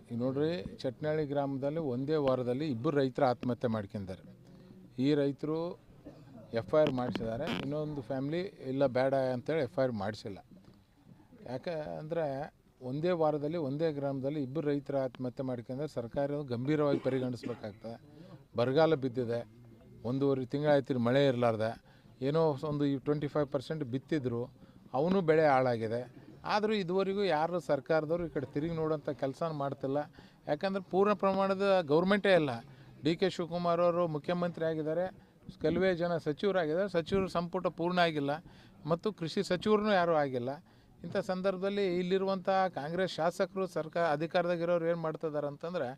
ಈಗ ನೋಡ್ರಿ, ಚಟ್ನಳ್ಳಿ ಗ್ರಾಮದಲ್ಲಿ ಒಂದೇ ವಾರದಲ್ಲಿ ಇಬ್ಬರು ರೈತರು ಆತ್ಮಹತ್ಯೆ ಮಾಡ್ಕೊಂಡಿದ್ದಾರೆ. ಈ ರೈತರು FIR ಮಾಡಿಸಿದ್ದಾರೆ, ಇನ್ನೊಂದು ಫ್ಯಾಮ್ಲಿ ಇಲ್ಲ ಬೇಡ ಅಂತೇಳಿ FIR ಮಾಡಿಸಿಲ್ಲ. ಯಾಕೆ ಅಂದರೆ ಒಂದೇ ವಾರದಲ್ಲಿ ಒಂದೇ ಗ್ರಾಮದಲ್ಲಿ ಇಬ್ಬರು ರೈತರು ಆತ್ಮಹತ್ಯೆ ಮಾಡ್ಕೊಂಡ್ರೆ ಸರ್ಕಾರ ಗಂಭೀರವಾಗಿ ಪರಿಗಣಿಸಬೇಕಾಗ್ತದೆ. ಬರಗಾಲ ಬಿದ್ದಿದೆ, 1.5 ತಿಂಗಳಾಯ್ತು ಮಳೆ ಇರಲಾರ್ದೆ, ಏನೋ ಒಂದು 25% ಬಿತ್ತಿದ್ರು, ಅವನು ಬೆಳೆ ಹಾಳಾಗಿದೆ. ಆದರೂ ಇದುವರೆಗೂ ಯಾರು ಸರ್ಕಾರದವರು ಈ ಕಡೆ ತಿರುಗಿ ನೋಡೋಂಥ ಕೆಲಸ ಮಾಡ್ತಿಲ್ಲ. ಯಾಕಂದರೆ ಪೂರ್ಣ ಪ್ರಮಾಣದ ಗೌರ್ಮೆಂಟೇ ಇಲ್ಲ. DK ಶಿವಕುಮಾರ್ ಅವರು ಮುಖ್ಯಮಂತ್ರಿ ಆಗಿದ್ದಾರೆ, ಕೆಲವೇ ಜನ ಸಚಿವರಾಗಿದ್ದಾರೆ, ಸಚಿವರು ಸಂಪುಟ ಪೂರ್ಣ ಆಗಿಲ್ಲ, ಮತ್ತು ಕೃಷಿ ಸಚಿವರೂ ಯಾರೂ ಆಗಿಲ್ಲ. ಇಂಥ ಸಂದರ್ಭದಲ್ಲಿ ಇಲ್ಲಿರುವಂಥ ಕಾಂಗ್ರೆಸ್ ಶಾಸಕರು ಅಧಿಕಾರದಾಗಿರೋರು ಏನು ಮಾಡ್ತಿದ್ದಾರೆ ಅಂತಂದರೆ,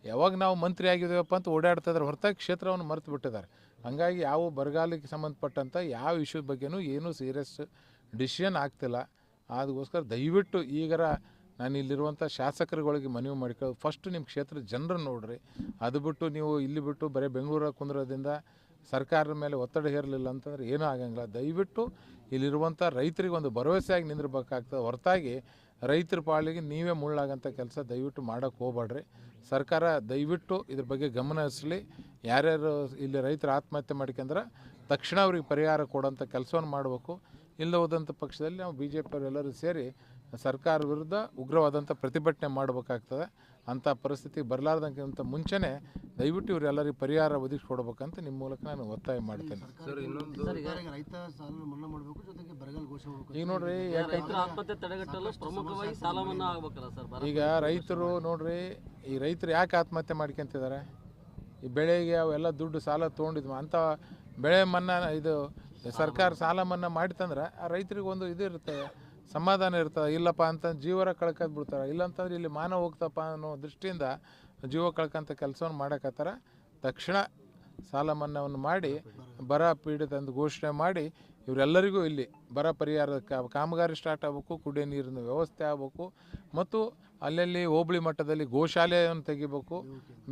ಯಾವಾಗ ನಾವು ಮಂತ್ರಿ ಆಗಿದ್ದೀವಪ್ಪ ಅಂತ ಓಡಾಡ್ತಿದ್ದಾರೆ ಹೊರತಾಗಿ ಕ್ಷೇತ್ರವನ್ನು ಮರೆತು ಬಿಟ್ಟಿದ್ದಾರೆ. ಹಾಗಾಗಿ ಯಾವ ಬರಗಾಲಕ್ಕೆ ಸಂಬಂಧಪಟ್ಟಂಥ ಯಾವ ಇಶ್ಯೂ ಬಗ್ಗೆನೂ ಏನೂ ಸೀರಿಯಸ್ ಡಿಸಿಷನ್ ಆಗ್ತಿಲ್ಲ. ಅದಕ್ಕೋಸ್ಕರ ದಯವಿಟ್ಟು ಈಗರ ನಾನು ಇಲ್ಲಿರುವಂಥ ಶಾಸಕರುಗಳಿಗೆ ಮನವಿ ಮಾಡ್ಕೊಳ್ಳೋದು, ಫಸ್ಟ್ ನಿಮ್ಮ ಕ್ಷೇತ್ರದ ಜನರನ್ನು ನೋಡಿರಿ. ಅದು ಬಿಟ್ಟು ನೀವು ಇಲ್ಲಿ ಬಿಟ್ಟು ಬರೀ ಬೆಂಗಳೂರಾಗ ಕುಂದ್ರೋದ್ರಿಂದ ಸರ್ಕಾರದ ಮೇಲೆ ಒತ್ತಡ ಹೇರಲಿಲ್ಲ ಅಂತಂದರೆ ಏನೂ ಆಗಂಗಿಲ್ಲ. ದಯವಿಟ್ಟು ಇಲ್ಲಿರುವಂಥ ರೈತರಿಗೆ ಒಂದು ಭರವಸೆಯಾಗಿ ನಿಂದಿರಬೇಕಾಗ್ತದೆ ಹೊರತಾಗಿ ರೈತರ ಪಾಲಿಗೆ ನೀವೇ ಮುಳ್ಳಾಗಂಥ ಕೆಲಸ ದಯವಿಟ್ಟು ಮಾಡೋಕ್ಕೆ ಹೋಗ್ಬೇಡ್ರಿ. ಸರ್ಕಾರ ದಯವಿಟ್ಟು ಇದ್ರ ಬಗ್ಗೆ ಗಮನ ಹರಿಸಲಿ. ಯಾರ್ಯಾರು ಇಲ್ಲಿ ರೈತರು ಆತ್ಮಹತ್ಯೆ ಮಾಡ್ಕೊಂಡ್ರೆ ತಕ್ಷಣ ಅವ್ರಿಗೆ ಪರಿಹಾರ ಕೊಡೋಂಥ ಕೆಲಸವನ್ನು ಮಾಡಬೇಕು. ಇಲ್ಲ ಹೋದಂಥ ಪಕ್ಷದಲ್ಲಿ ನಾವು BJP ಅವರೆಲ್ಲರೂ ಸೇರಿ ಸರ್ಕಾರ ವಿರುದ್ಧ ಉಗ್ರವಾದಂಥ ಪ್ರತಿಭಟನೆ ಮಾಡಬೇಕಾಗ್ತದೆ. ಅಂಥ ಪರಿಸ್ಥಿತಿ ಬರಲಾರ್ದಂತ ಮುಂಚೆನೇ ದಯವಿಟ್ಟು ಇವರೆಲ್ಲರಿಗೂ ಪರಿಹಾರ ಒದಗಿಸ್ಕೊಡ್ಬೇಕಂತ ನಿಮ್ಮ ಮೂಲಕ ನಾನು ಒತ್ತಾಯ ಮಾಡ್ತೇನೆ. ಈಗ ನೋಡ್ರಿ, ಈಗ ರೈತರು ನೋಡ್ರಿ, ಈ ರೈತರು ಯಾಕೆ ಆತ್ಮಹತ್ಯೆ ಮಾಡ್ಕೊಂತಿದ್ದಾರೆ? ಈ ಬೆಳೆಗೆ ಅವೆಲ್ಲ ದುಡ್ಡು ಸಾಲ ತೊಗೊಂಡಿದ್ವು ಅಂಥ ಬೆಳೆ ಮನ್ನಾ, ಇದು ಸರ್ಕಾರ ಸಾಲ ಮನ್ನಾ ಮಾಡಿತಂದ್ರೆ ಆ ರೈತರಿಗೆ ಒಂದು ಇದು ಇರ್ತದೆ, ಸಮಾಧಾನ ಇರ್ತದೆ. ಇಲ್ಲಪ್ಪ ಅಂತ ಜೀವರ ಕಳ್ಕೊಂಡು ಬಿಡ್ತಾರೆ. ಇಲ್ಲಾಂತಂದ್ರೆ ಇಲ್ಲಿ ಮಾನವ ಹೋಗ್ತಪ್ಪ ಅನ್ನೋ ದೃಷ್ಟಿಯಿಂದ ಜೀವ ಕಳ್ಕೊಂತ ಕೆಲಸವನ್ನು ಮಾಡಕತ್ತಾರ. ತಕ್ಷಣ ಸಾಲ ಮನ್ನಾವನ್ನು ಮಾಡಿ ಬರ ಪೀಡಿತ ಅಂತ ಘೋಷಣೆ ಮಾಡಿ ಇವರೆಲ್ಲರಿಗೂ ಇಲ್ಲಿ ಬರ ಪರಿಹಾರ ಕಾಮಗಾರಿ ಸ್ಟಾರ್ಟ್ ಆಗಬೇಕು, ಕುಡಿಯೋ ನೀರಿನ ವ್ಯವಸ್ಥೆ ಆಗಬೇಕು, ಮತ್ತು ಅಲ್ಲಲ್ಲಿ ಹೋಬಳಿ ಮಟ್ಟದಲ್ಲಿ ಗೋಶಾಲೆಯನ್ನು ತೆಗಿಬೇಕು,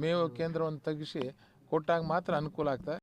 ಮೇವು ಕೇಂದ್ರವನ್ನು ತೆಗಿಸಿ ಕೊಟ್ಟಾಗ ಮಾತ್ರ ಅನುಕೂಲ ಆಗ್ತದೆ.